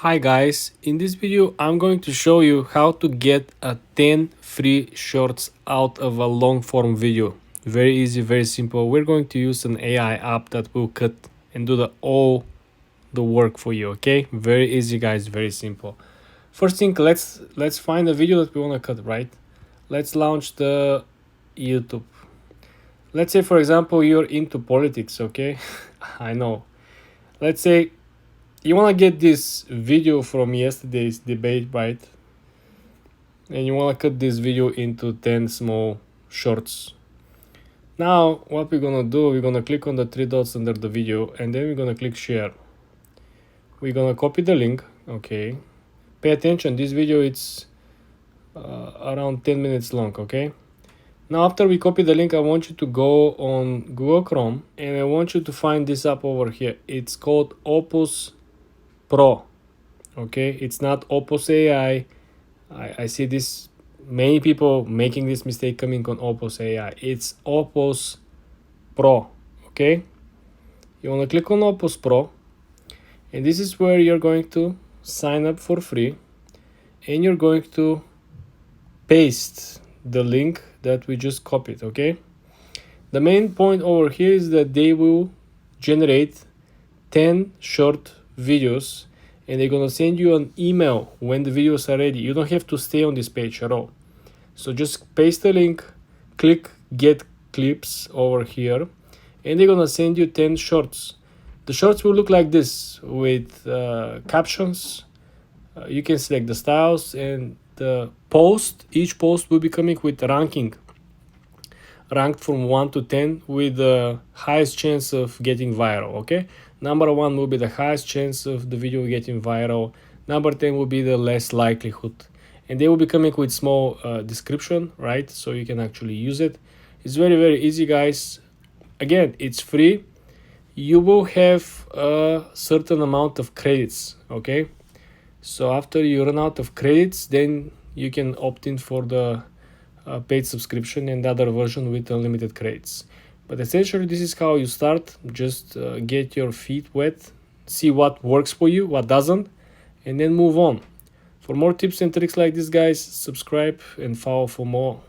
Hi guys, in this video I'm going to show you how to get 10 free shorts out of a long form video. Very easy, very simple. We're going to use an AI app that will cut and do all the work for you, okay? Very easy guys, very simple. First thing, let's find a video that we want to cut, right? Let's launch the YouTube. Let's say for example you're into politics, okay? I know. Let's say you want to get this video from yesterday's debate, right? And you want to cut this video into 10 small shorts. Now what we're gonna do, we're gonna click on the three dots under the video and then we're gonna click share. We're gonna copy the link. Okay, pay attention, this video it's around 10 minutes long. Okay, now after we copy the link, I want you to go on Google Chrome and I want you to find this app over here. It's called Opus Pro. Okay, it's not Opus AI. I see this many people making this mistake coming on Opus AI. It's Opus Pro. Okay, you want to click on Opus Pro and this is where you're going to sign up for free and you're going to paste the link that we just copied. Okay, the main point over here is that they will generate 10 short videos and they're gonna send you an email when the videos are ready. You don't have to stay on this page at all. So just paste the link, click get clips over here, and they're gonna send you 10 shorts. The shorts will look like this with captions. You can select the styles and the post. Each post will be coming with ranking, ranked from 1 to 10 with the highest chance of getting viral. Okay, number 1 will be the highest chance of the video getting viral. Number 10 will be the less likelihood, and they will be coming with small description, right? So you can actually use it. It's very easy guys. Again, it's free. You will have a certain amount of credits. Okay, so after you run out of credits, then you can opt in for the paid subscription and the other version with unlimited credits. But essentially this is how you start. Just get your feet wet, see what works for you, what doesn't, and then move on. For more tips and tricks like this guys, subscribe and follow for more.